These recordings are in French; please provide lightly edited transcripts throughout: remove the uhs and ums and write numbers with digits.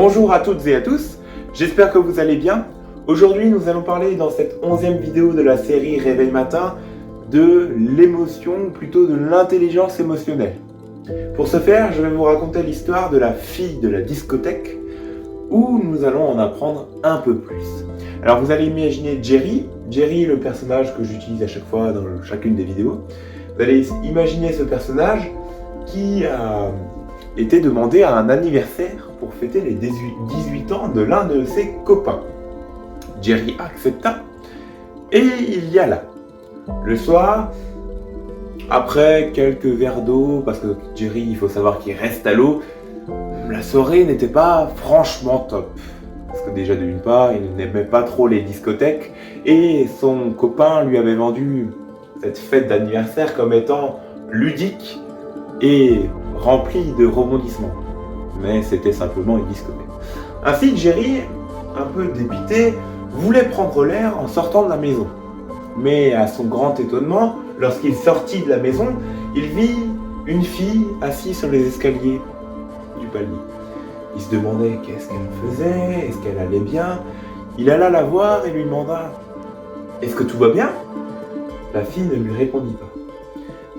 Bonjour à toutes et à tous, j'espère que vous allez bien. Aujourd'hui, nous allons parler dans cette 11e vidéo de la série Réveil Matin de l'émotion, ou plutôt de l'intelligence émotionnelle. Pour ce faire, je vais vous raconter l'histoire de la fille de la discothèque où nous allons en apprendre un peu plus. Alors vous allez imaginer Jerry, le personnage que j'utilise à chaque fois dans chacune des vidéos. Vous allez imaginer ce personnage qui a été demandé à un anniversaire pour fêter les 18 ans de l'un de ses copains. Jerry accepta et il y alla. Le soir, après quelques verres d'eau, parce que Jerry, il faut savoir qu'il reste à l'eau, la soirée n'était pas franchement top. Parce que déjà d'une part, il n'aimait pas trop les discothèques et son copain lui avait vendu cette fête d'anniversaire comme étant ludique et remplie de rebondissements. Mais c'était simplement une discothèque. Ainsi, Jerry, un peu dépité, voulait prendre l'air en sortant de la maison. Mais à son grand étonnement, lorsqu'il sortit de la maison, il vit une fille assise sur les escaliers du palier. Il se demandait qu'est-ce qu'elle faisait, est-ce qu'elle allait bien. Il alla la voir et lui demanda « Est-ce que tout va bien ?» La fille ne lui répondit pas.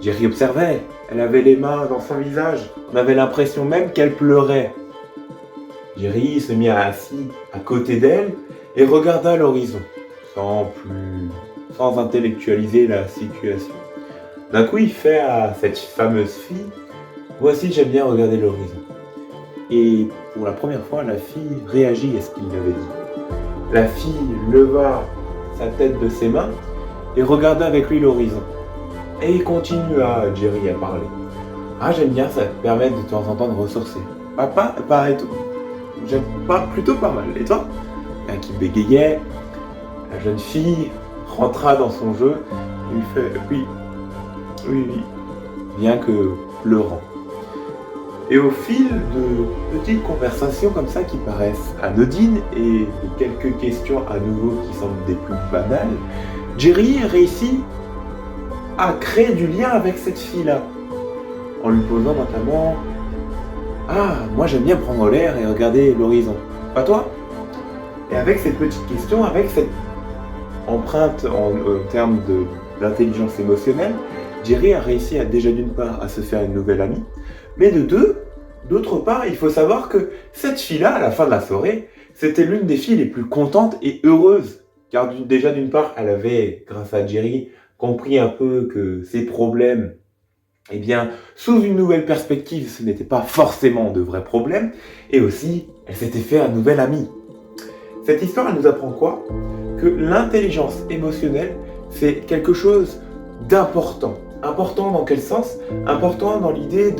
Jerry observait, elle avait les mains dans son visage, on avait l'impression même qu'elle pleurait. Jerry se mit assis à côté d'elle et regarda l'horizon, sans intellectualiser la situation. D'un coup, il fait à cette fameuse fille « Voici, j'aime bien regarder l'horizon ». Et pour la première fois, la fille réagit à ce qu'il lui avait dit. La fille leva sa tête de ses mains et regarda avec lui l'horizon. Et il continua, Jerry, à parler. « Ah, j'aime bien, ça te permet de temps en temps de ressourcer. Papa, pareil tout. J'aime pas plutôt pas mal. Et toi ?» Qui bégayait, la jeune fille rentra dans son jeu et lui fait « Oui, bien que pleurant. » Et au fil de petites conversations comme ça qui paraissent anodines et de quelques questions à nouveau qui semblent des plus banales, Jerry réussit à créer du lien avec cette fille-là, en lui posant notamment « Ah, moi j'aime bien prendre l'air et regarder l'horizon. Pas toi ?» Et avec cette petite question, avec cette empreinte en termes de l'intelligence émotionnelle, Jerry a réussi déjà d'une part à se faire une nouvelle amie, mais d'autre part, il faut savoir que cette fille-là, à la fin de la soirée, c'était l'une des filles les plus contentes et heureuses. Car déjà d'une part, elle avait, grâce à Jerry, compris un peu que ses problèmes, sous une nouvelle perspective, ce n'était pas forcément de vrais problèmes. Et aussi, elle s'était fait un nouvel ami. Cette histoire, elle nous apprend quoi ? Que l'intelligence émotionnelle, c'est quelque chose d'important. Important dans quel sens ? Important dans l'idée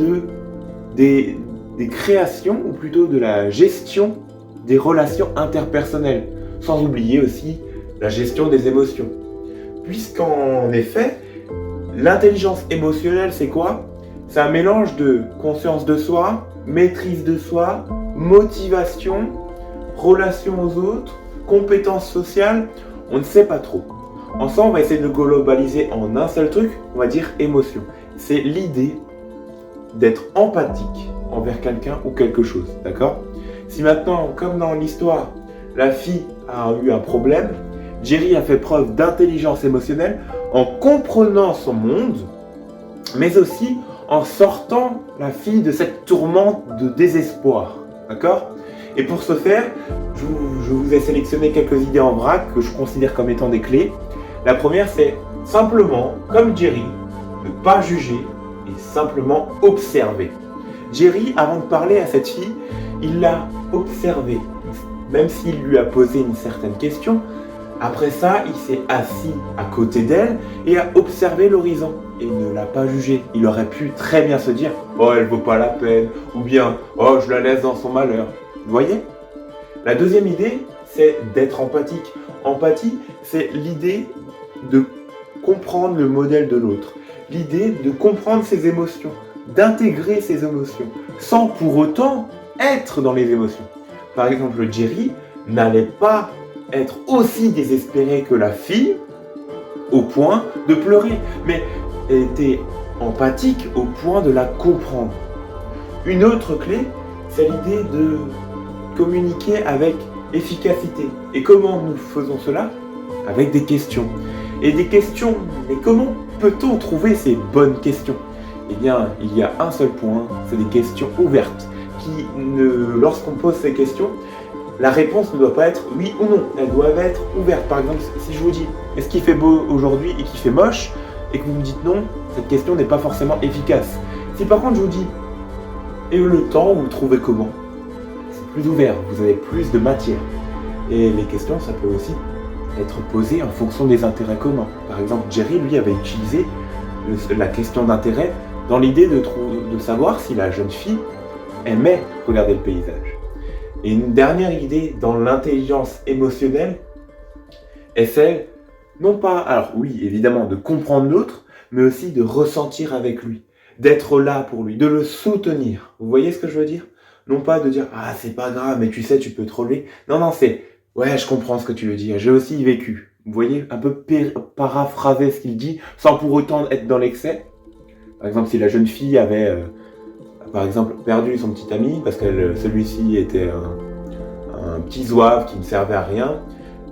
des créations, ou plutôt de la gestion des relations interpersonnelles. Sans oublier aussi la gestion des émotions. Puisqu'en effet, l'intelligence émotionnelle, c'est quoi ? C'est un mélange de conscience de soi, maîtrise de soi, motivation, relation aux autres, compétences sociales, on ne sait pas trop. Ensemble, on va essayer de globaliser en un seul truc, on va dire émotion. C'est l'idée d'être empathique envers quelqu'un ou quelque chose, d'accord ? Si maintenant, comme dans l'histoire, la fille a eu un problème, Jerry a fait preuve d'intelligence émotionnelle en comprenant son monde, mais aussi en sortant la fille de cette tourmente de désespoir, d'accord ? Et pour ce faire, je vous ai sélectionné quelques idées en vrac que je considère comme étant des clés. La première, c'est simplement, comme Jerry, ne pas juger et simplement observer. Jerry, avant de parler à cette fille, il l'a observée, même s'il lui a posé une certaine question. Après ça, il s'est assis à côté d'elle et a observé l'horizon et ne l'a pas jugée. Il aurait pu très bien se dire « Oh, elle vaut pas la peine » ou bien « Oh, je la laisse dans son malheur ». Vous voyez ? La deuxième idée, c'est d'être empathique. Empathie, c'est l'idée de comprendre le modèle de l'autre. L'idée de comprendre ses émotions, d'intégrer ses émotions, sans pour autant être dans les émotions. Par exemple, Jerry n'allait pas être aussi désespéré que la fille au point de pleurer, mais était empathique au point de la comprendre. Une autre clé, c'est l'idée communiquer avec efficacité. Et comment nous faisons cela? Avec des questions. Et des questions, mais comment peut-on trouver ces bonnes questions? Eh bien, il y a un seul point, c'est des questions ouvertes. Lorsqu'on pose ces questions, la réponse ne doit pas être oui ou non, elle doit être ouverte. Par exemple, si je vous dis est-ce qu'il fait beau aujourd'hui et qu'il fait moche, et que vous me dites non, cette question n'est pas forcément efficace. Si par contre je vous dis et le temps, vous le trouvez comment? C'est plus ouvert, vous avez plus de matière. Et les questions, ça peut aussi être posé en fonction des intérêts communs. Par exemple, Jerry, lui, avait utilisé la question d'intérêt dans l'idée de savoir si la jeune fille aimait regarder le paysage. Et une dernière idée dans l'intelligence émotionnelle est celle, non pas, alors oui, évidemment, de comprendre l'autre, mais aussi de ressentir avec lui, d'être là pour lui, de le soutenir. Vous voyez ce que je veux dire? Non pas de dire « Ah, c'est pas grave, mais tu sais, tu peux te relever. » Non, c'est « Ouais, je comprends ce que tu veux dire, j'ai aussi vécu. » Vous voyez, un peu paraphraser ce qu'il dit, sans pour autant être dans l'excès. Par exemple, si la jeune fille avait, par exemple, perdu son petit ami, parce que celui-ci était un petit zouave qui ne servait à rien,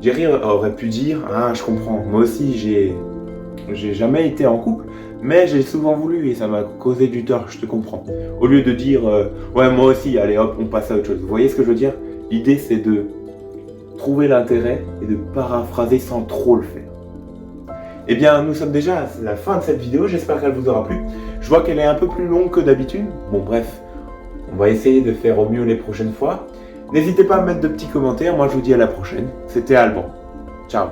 Jerry aurait pu dire « Ah, je comprends, moi aussi, j'ai jamais été en couple, mais j'ai souvent voulu et ça m'a causé du tort, je te comprends. » Au lieu de dire « Ouais, moi aussi, allez hop, on passe à autre chose. » Vous voyez ce que je veux dire? L'idée, c'est de trouver l'intérêt et de paraphraser sans trop le faire. Eh bien, nous sommes déjà à la fin de cette vidéo, j'espère qu'elle vous aura plu. Je vois qu'elle est un peu plus longue que d'habitude. Bon, bref, on va essayer de faire au mieux les prochaines fois. N'hésitez pas à mettre de petits commentaires, moi je vous dis à la prochaine. C'était Alban. Ciao.